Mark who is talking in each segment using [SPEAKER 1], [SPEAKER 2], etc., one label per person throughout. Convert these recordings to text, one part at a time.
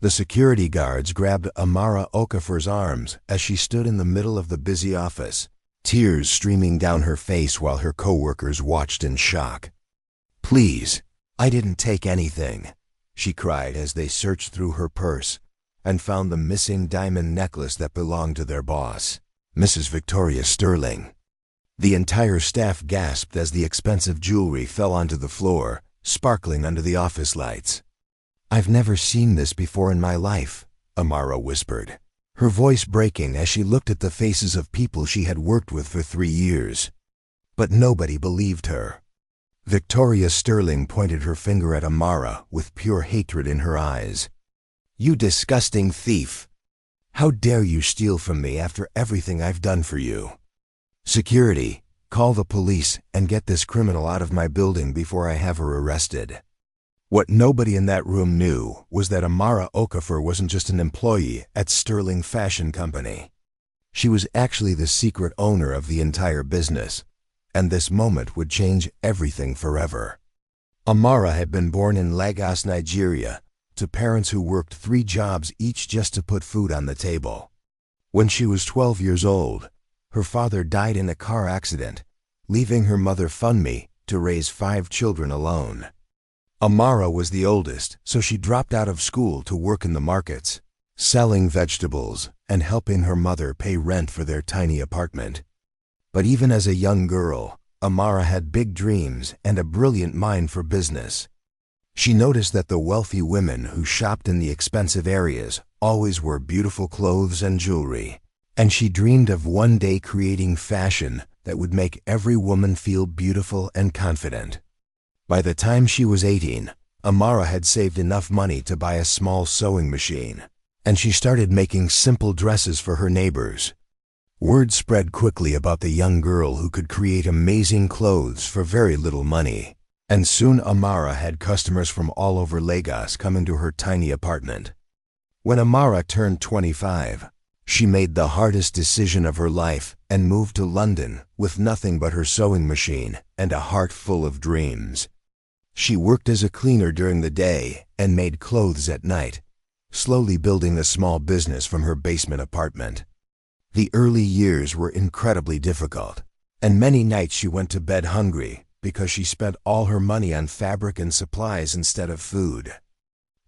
[SPEAKER 1] The security guards grabbed Amara Okafor's arms as she stood in the middle of the busy office, tears streaming down her face while her coworkers watched in shock. "Please, I didn't take anything," she cried as they searched through her purse and found the missing diamond necklace that belonged to their boss, Mrs. Victoria Sterling. The entire staff gasped as the expensive jewelry fell onto the floor, sparkling under the office lights. "I've never seen this before in my life," Amara whispered, her voice breaking as she looked at the faces of people she had worked with for 3 years. But nobody believed her. Victoria Sterling pointed her finger at Amara with pure hatred in her eyes. "You disgusting thief! How dare you steal from me after everything I've done for you? Security, call the police and get this criminal out of my building before I have her arrested." What nobody in that room knew was that Amara Okafor wasn't just an employee at Sterling Fashion Company. She was actually the secret owner of the entire business, and this moment would change everything forever. Amara had been born in Lagos, Nigeria, to parents who worked 3 jobs each just to put food on the table. When she was 12 years old, her father died in a car accident, leaving her mother Funmi to raise 5 children alone. Amara was the oldest, so she dropped out of school to work in the markets, selling vegetables and helping her mother pay rent for their tiny apartment. But even as a young girl, Amara had big dreams and a brilliant mind for business. She noticed that the wealthy women who shopped in the expensive areas always wore beautiful clothes and jewelry, and she dreamed of one day creating fashion that would make every woman feel beautiful and confident. By the time she was 18, Amara had saved enough money to buy a small sewing machine, and she started making simple dresses for her neighbors. Word spread quickly about the young girl who could create amazing clothes for very little money, and soon Amara had customers from all over Lagos coming to her tiny apartment. When Amara turned 25, she made the hardest decision of her life and moved to London with nothing but her sewing machine and a heart full of dreams. She worked as a cleaner during the day and made clothes at night, slowly building a small business from her basement apartment. The early years were incredibly difficult, and many nights she went to bed hungry because she spent all her money on fabric and supplies instead of food.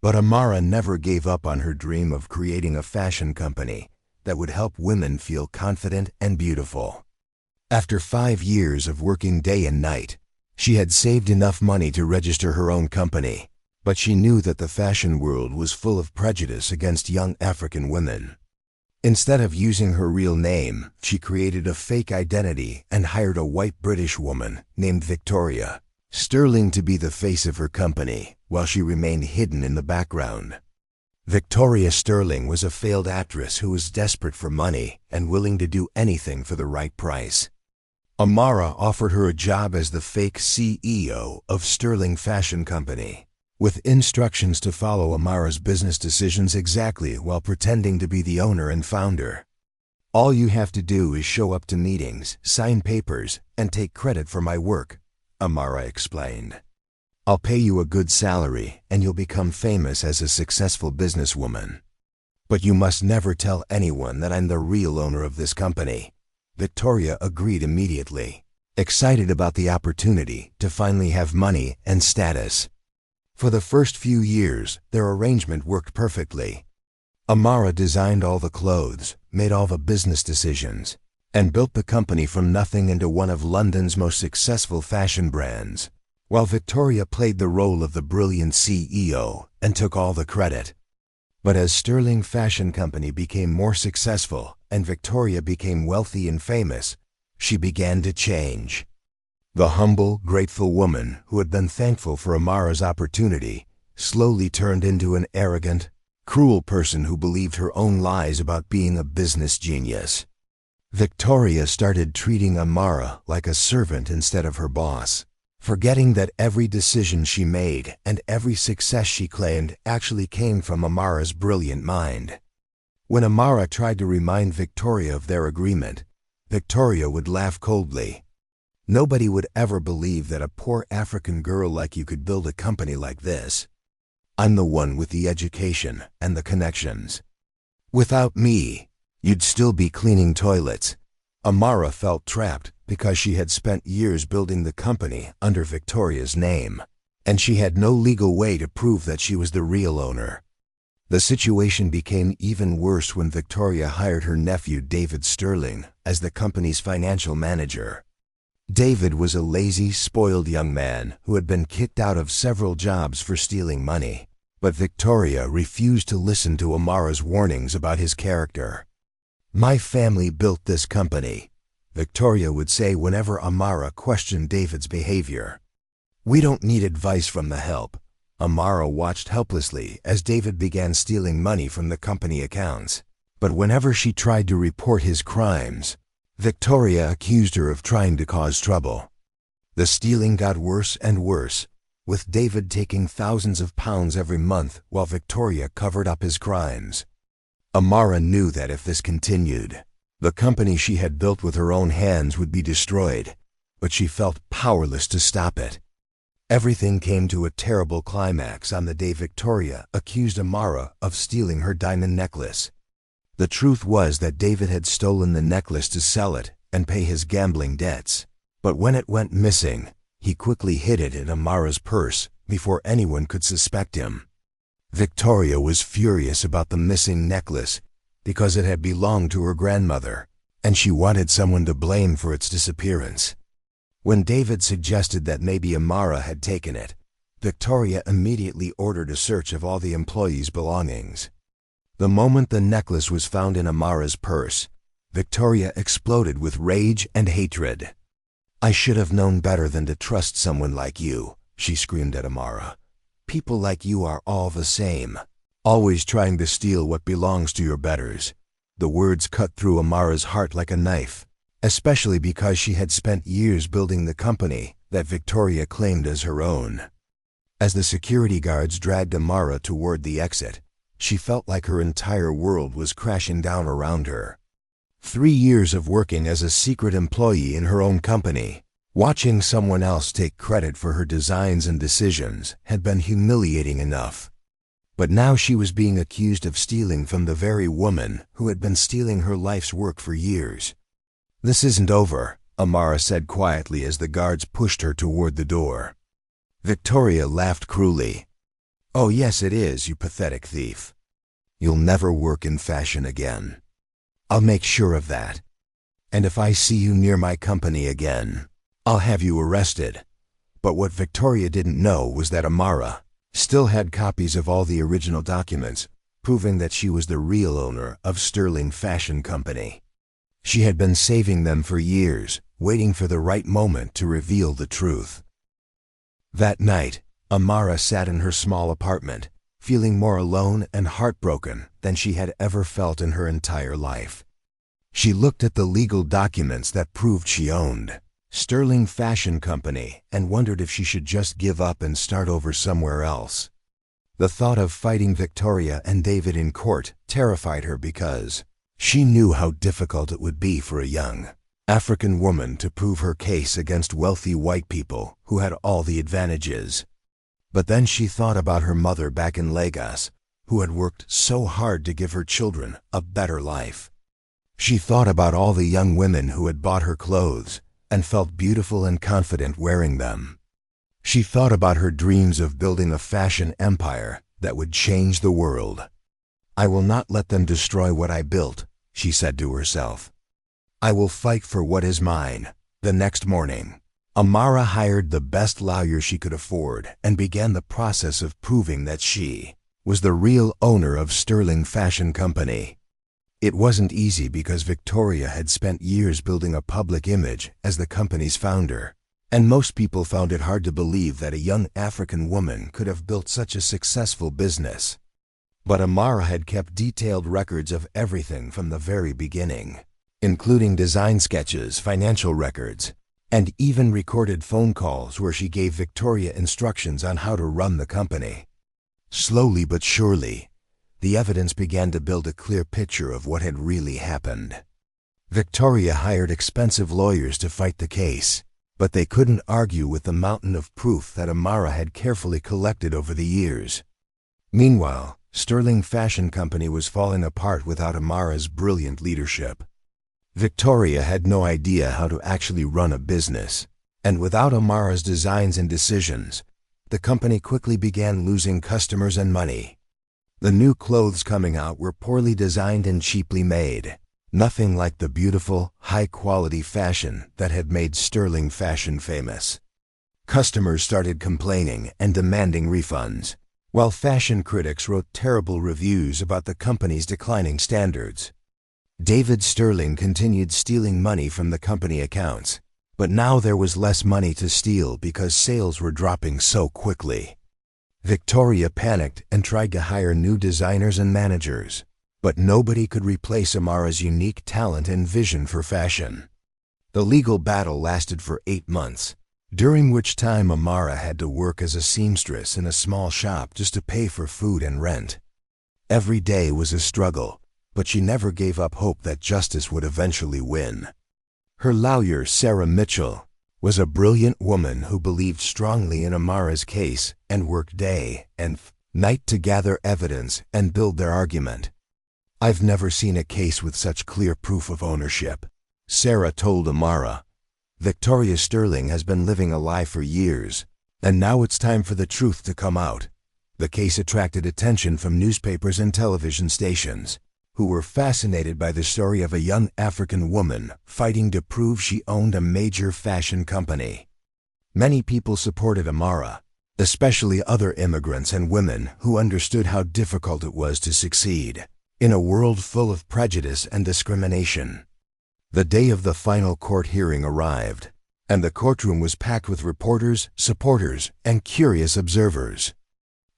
[SPEAKER 1] But Amara never gave up on her dream of creating a fashion company that would help women feel confident and beautiful. After 5 years of working day and night, she had saved enough money to register her own company, but she knew that the fashion world was full of prejudice against young African women. Instead of using her real name, she created a fake identity and hired a white British woman named Victoria Sterling to be the face of her company, while she remained hidden in the background. Victoria Sterling was a failed actress who was desperate for money and willing to do anything for the right price. Amara offered her a job as the fake CEO of Sterling Fashion Company, with instructions to follow Amara's business decisions exactly while pretending to be the owner and founder. "All you have to do is show up to meetings, sign papers, and take credit for my work," Amara explained. "I'll pay you a good salary and you'll become famous as a successful businesswoman. But you must never tell anyone that I'm the real owner of this company." Victoria agreed immediately, excited about the opportunity to finally have money and status. For the first few years, their arrangement worked perfectly. Amara designed all the clothes, made all the business decisions, and built the company from nothing into one of London's most successful fashion brands, while Victoria played the role of the brilliant CEO and took all the credit. But as Sterling Fashion Company became more successful and Victoria became wealthy and famous, she began to change. The humble, grateful woman who had been thankful for Amara's opportunity slowly turned into an arrogant, cruel person who believed her own lies about being a business genius. Victoria started treating Amara like a servant instead of her boss, forgetting that every decision she made and every success she claimed actually came from Amara's brilliant mind. When Amara tried to remind Victoria of their agreement, Victoria would laugh coldly. "Nobody would ever believe that a poor African girl like you could build a company like this." I'm the one with the education and the connections. Without me, you'd still be cleaning toilets." Amara felt trapped because she had spent years building the company under Victoria's name, and she had no legal way to prove that she was the real owner. The situation became even worse when Victoria hired her nephew David Sterling as the company's financial manager. David was a lazy, spoiled young man who had been kicked out of several jobs for stealing money, but Victoria refused to listen to Amara's warnings about his character. "My family built this company," Victoria would say whenever Amara questioned David's behavior. "We don't need advice from the help." Amara watched helplessly as David began stealing money from the company accounts. But whenever she tried to report his crimes, Victoria accused her of trying to cause trouble. The stealing got worse and worse, with David taking thousands of pounds every month while Victoria covered up his crimes. Amara knew that if this continued, the company she had built with her own hands would be destroyed, but she felt powerless to stop it. Everything came to a terrible climax on the day Victoria accused Amara of stealing her diamond necklace. The truth was that David had stolen the necklace to sell it and pay his gambling debts, but when it went missing, he quickly hid it in Amara's purse before anyone could suspect him. Victoria was furious about the missing necklace because it had belonged to her grandmother, and she wanted someone to blame for its disappearance. When David suggested that maybe Amara had taken it, Victoria immediately ordered a search of all the employees' belongings. The moment the necklace was found in Amara's purse, Victoria exploded with rage and hatred. "I should have known better than to trust someone like you," she screamed at Amara. "People like you are all the same, always trying to steal what belongs to your betters." The words cut through Amara's heart like a knife, especially because she had spent years building the company that Victoria claimed as her own. As the security guards dragged Amara toward the exit, she felt like her entire world was crashing down around her. 3 years of working as a secret employee in her own company, watching someone else take credit for her designs and decisions, had been humiliating enough. But now she was being accused of stealing from the very woman who had been stealing her life's work for years. "This isn't over," Amara said quietly as the guards pushed her toward the door. Victoria laughed cruelly. "Oh yes it is, you pathetic thief. You'll never work in fashion again. I'll make sure of that. And if I see you near my company again, I'll have you arrested." But what Victoria didn't know was that Amara still had copies of all the original documents, proving that she was the real owner of Sterling Fashion Company. She had been saving them for years, waiting for the right moment to reveal the truth. That night, Amara sat in her small apartment, feeling more alone and heartbroken than she had ever felt in her entire life. She looked at the legal documents that proved she owned Sterling Fashion Company and wondered if she should just give up and start over somewhere else. The thought of fighting Victoria and David in court terrified her because she knew how difficult it would be for a young African woman to prove her case against wealthy white people who had all the advantages. But then she thought about her mother back in Lagos, who had worked so hard to give her children a better life. She thought about all the young women who had bought her clothes and felt beautiful and confident wearing them. She thought about her dreams of building a fashion empire that would change the world. "I will not let them destroy what I built," she said to herself. "I will fight for what is mine." The next morning, Amara hired the best lawyer she could afford and began the process of proving that she was the real owner of Sterling Fashion Company. It wasn't easy because Victoria had spent years building a public image as the company's founder, and most people found it hard to believe that a young African woman could have built such a successful business. But Amara had kept detailed records of everything from the very beginning, including design sketches, financial records, and even recorded phone calls where she gave Victoria instructions on how to run the company. Slowly but surely, the evidence began to build a clear picture of what had really happened. Victoria hired expensive lawyers to fight the case, but they couldn't argue with the mountain of proof that Amara had carefully collected over the years. Meanwhile, Sterling Fashion Company was falling apart without Amara's brilliant leadership. Victoria had no idea how to actually run a business, and without Amara's designs and decisions, the company quickly began losing customers and money. The new clothes coming out were poorly designed and cheaply made, nothing like the beautiful, high-quality fashion that had made Sterling Fashion famous. Customers started complaining and demanding refunds, while fashion critics wrote terrible reviews about the company's declining standards. David Sterling continued stealing money from the company accounts, but now there was less money to steal because sales were dropping so quickly. Victoria panicked and tried to hire new designers and managers, but nobody could replace Amara's unique talent and vision for fashion. The legal battle lasted for 8 months, during which time Amara had to work as a seamstress in a small shop just to pay for food and rent. Every day was a struggle, but she never gave up hope that justice would eventually win. Her lawyer, Sarah Mitchell, was a brilliant woman who believed strongly in Amara's case and worked day and night to gather evidence and build their argument. "I've never seen a case with such clear proof of ownership," Sarah told Amara. "Victoria Sterling has been living a lie for years, and now it's time for the truth to come out." The case attracted attention from newspapers and television stations, who were fascinated by the story of a young African woman fighting to prove she owned a major fashion company. Many people supported Amara, especially other immigrants and women who understood how difficult it was to succeed in a world full of prejudice and discrimination. The day of the final court hearing arrived, and the courtroom was packed with reporters, supporters, and curious observers.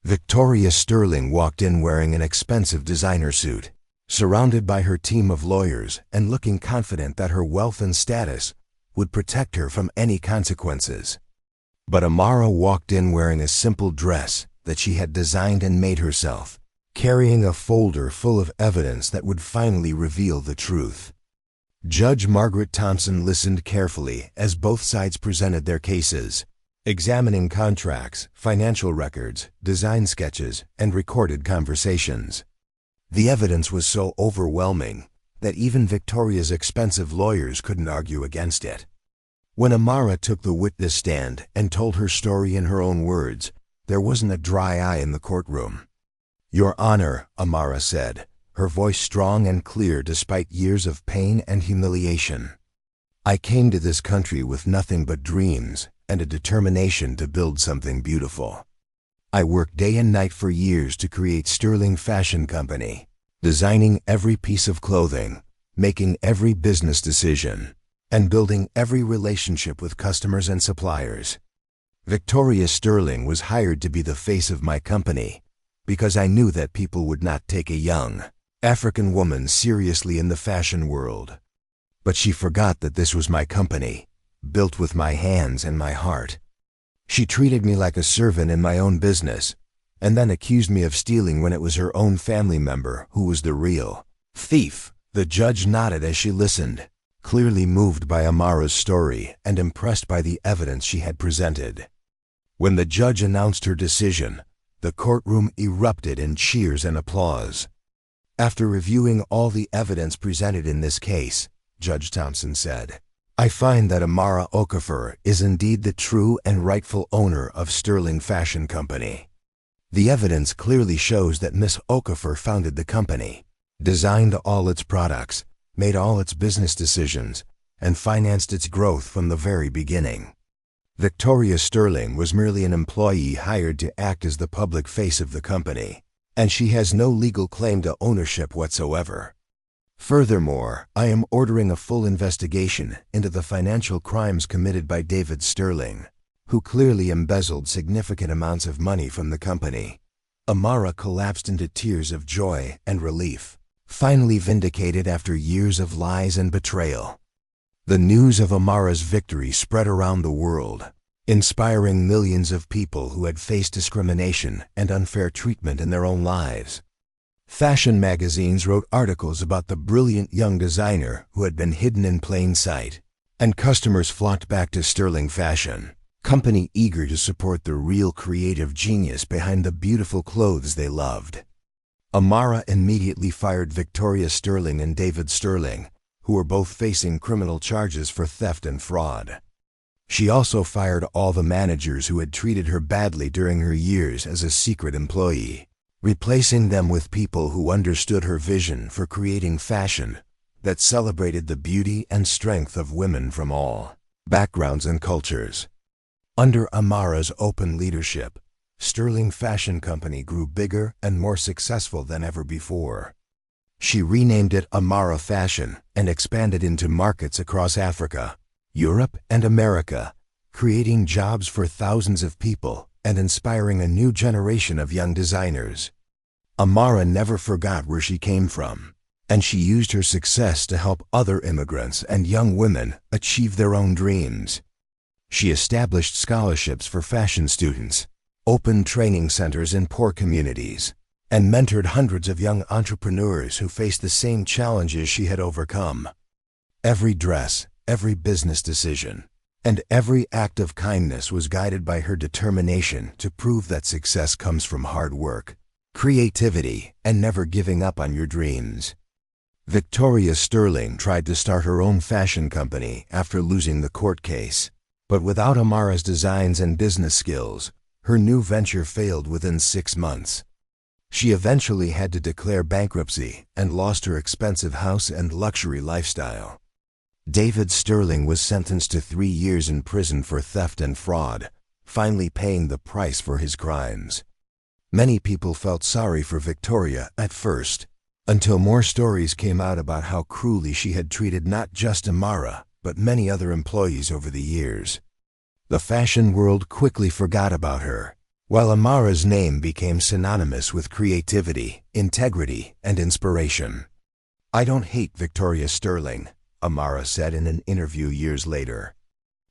[SPEAKER 1] Victoria Sterling walked in wearing an expensive designer suit, surrounded by her team of lawyers and looking confident that her wealth and status would protect her from any consequences. But Amara walked in wearing a simple dress that she had designed and made herself, carrying a folder full of evidence that would finally reveal the truth. Judge Margaret Thompson listened carefully as both sides presented their cases, examining contracts, financial records, design sketches, and recorded conversations. The evidence was so overwhelming that even Victoria's expensive lawyers couldn't argue against it. When Amara took the witness stand and told her story in her own words, there wasn't a dry eye in the courtroom. "Your Honor," Amara said, her voice strong and clear despite years of pain and humiliation, "I came to this country with nothing but dreams and a determination to build something beautiful. I worked day and night for years to create Sterling Fashion Company, designing every piece of clothing, making every business decision, and building every relationship with customers and suppliers. Victoria Sterling was hired to be the face of my company because I knew that people would not take a young African woman seriously in the fashion world. But she forgot that this was my company, built with my hands and my heart. She treated me like a servant in my own business, and then accused me of stealing when it was her own family member who was the real thief." The judge nodded as she listened, clearly moved by Amara's story and impressed by the evidence she had presented. When the judge announced her decision, the courtroom erupted in cheers and applause. "After reviewing all the evidence presented in this case," Judge Thompson said, "I find that Amara Okafor is indeed the true and rightful owner of Sterling Fashion Company. The evidence clearly shows that Miss Okafor founded the company, designed all its products, made all its business decisions, and financed its growth from the very beginning. Victoria Sterling was merely an employee hired to act as the public face of the company, and she has no legal claim to ownership whatsoever. Furthermore, I am ordering a full investigation into the financial crimes committed by David Sterling, who clearly embezzled significant amounts of money from the company." Amara collapsed into tears of joy and relief, finally vindicated after years of lies and betrayal. The news of Amara's victory spread around the world, inspiring millions of people who had faced discrimination and unfair treatment in their own lives. Fashion magazines wrote articles about the brilliant young designer who had been hidden in plain sight, and customers flocked back to Sterling Fashion, company eager to support the real creative genius behind the beautiful clothes they loved. Amara immediately fired Victoria Sterling and David Sterling, who were both facing criminal charges for theft and fraud. She also fired all the managers who had treated her badly during her years as a secret employee, replacing them with people who understood her vision for creating fashion that celebrated the beauty and strength of women from all backgrounds and cultures. Under Amara's open leadership, Sterling Fashion Company grew bigger and more successful than ever before. She renamed it Amara Fashion and expanded into markets across Africa, Europe, and America, creating jobs for thousands of people and inspiring a new generation of young designers. Amara never forgot where she came from, and she used her success to help other immigrants and young women achieve their own dreams. She established scholarships for fashion students, opened training centers in poor communities, and mentored hundreds of young entrepreneurs who faced the same challenges she had overcome. Every dress, every business decision, and every act of kindness was guided by her determination to prove that success comes from hard work, creativity, and never giving up on your dreams. Victoria Sterling tried to start her own fashion company after losing the court case, but without Amara's designs and business skills, her new venture failed within 6 months. She eventually had to declare bankruptcy and lost her expensive house and luxury lifestyle. David Sterling was sentenced to 3 years in prison for theft and fraud, finally paying the price for his crimes. Many people felt sorry for Victoria at first, until more stories came out about how cruelly she had treated not just Amara, but many other employees over the years. The fashion world quickly forgot about her, while Amara's name became synonymous with creativity, integrity, and inspiration. "I don't hate Victoria Sterling," Amara said in an interview years later.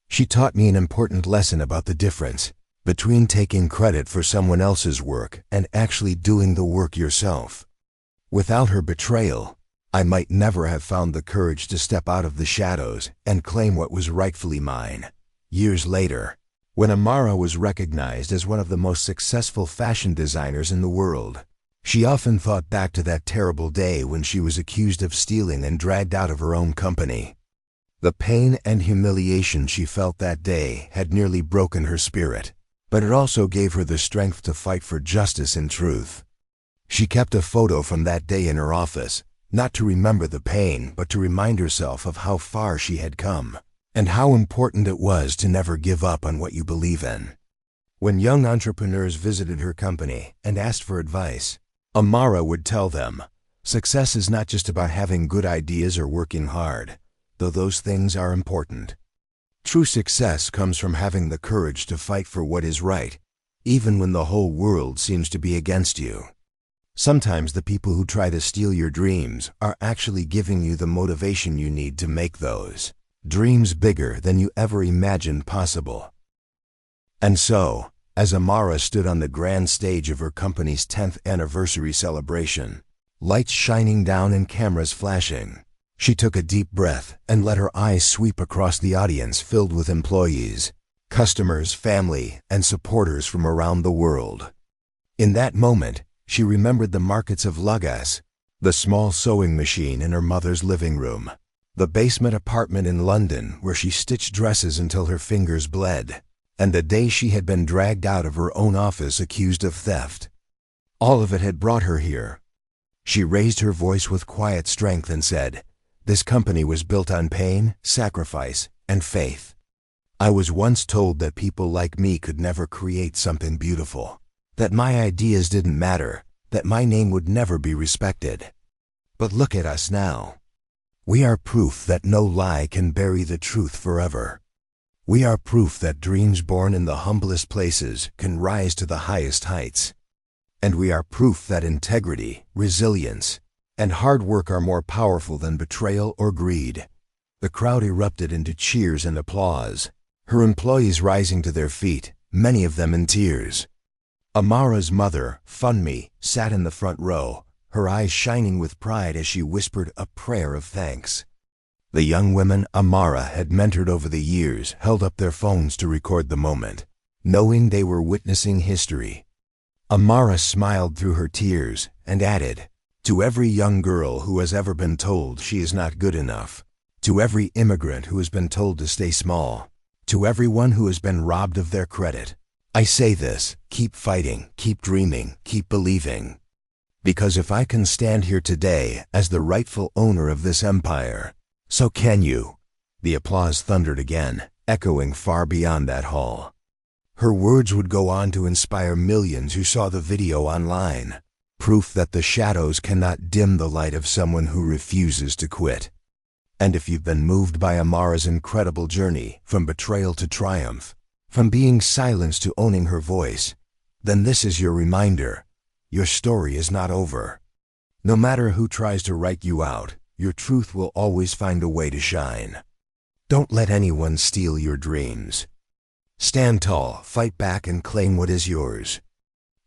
[SPEAKER 1] "She taught me an important lesson about the difference between taking credit for someone else's work and actually doing the work yourself. Without her betrayal, I might never have found the courage to step out of the shadows and claim what was rightfully mine." Years later, when Amara was recognized as one of the most successful fashion designers in the world, she often thought back to that terrible day when she was accused of stealing and dragged out of her own company. The pain and humiliation she felt that day had nearly broken her spirit, but it also gave her the strength to fight for justice and truth. She kept a photo from that day in her office, not to remember the pain, but to remind herself of how far she had come, and how important it was to never give up on what you believe in. When young entrepreneurs visited her company and asked for advice, Amara would tell them, "Success is not just about having good ideas or working hard, though those things are important. True success comes from having the courage to fight for what is right, even when the whole world seems to be against you. Sometimes the people who try to steal your dreams are actually giving you the motivation you need to make those dreams bigger than you ever imagined possible." And so, as Amara stood on the grand stage of her company's 10th anniversary celebration, lights shining down and cameras flashing, she took a deep breath and let her eyes sweep across the audience filled with employees, customers, family, and supporters from around the world. In that moment, she remembered the markets of Lagos, the small sewing machine in her mother's living room, the basement apartment in London where she stitched dresses until her fingers bled, and the day she had been dragged out of her own office accused of theft. All of it had brought her here. She raised her voice with quiet strength and said, "This company was built on pain, sacrifice, and faith. I was once told that people like me could never create something beautiful, that my ideas didn't matter, that my name would never be respected. But look at us now. We are proof that no lie can bury the truth forever. We are proof that dreams born in the humblest places can rise to the highest heights. And we are proof that integrity, resilience, and hard work are more powerful than betrayal or greed." The crowd erupted into cheers and applause, her employees rising to their feet, many of them in tears. Amara's mother, Funmi, sat in the front row, her eyes shining with pride as she whispered a prayer of thanks. The young women Amara had mentored over the years held up their phones to record the moment, knowing they were witnessing history. Amara smiled through her tears and added, "To every young girl who has ever been told she is not good enough, to every immigrant who has been told to stay small, to everyone who has been robbed of their credit, I say this: keep fighting, keep dreaming, keep believing. Because if I can stand here today as the rightful owner of this empire, so can you." The applause thundered again, echoing far beyond that hall. Her words would go on to inspire millions who saw the video online, proof that the shadows cannot dim the light of someone who refuses to quit. And if you've been moved by Amara's incredible journey, from betrayal to triumph, from being silenced to owning her voice, then this is your reminder: your story is not over. No matter who tries to write you out, your truth will always find a way to shine. Don't let anyone steal your dreams. Stand tall, fight back, and claim what is yours.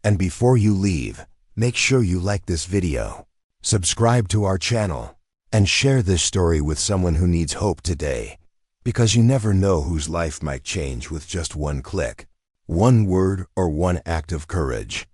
[SPEAKER 1] And before you leave, make sure you like this video, subscribe to our channel, and share this story with someone who needs hope today, because you never know whose life might change with just one click, one word, or one act of courage.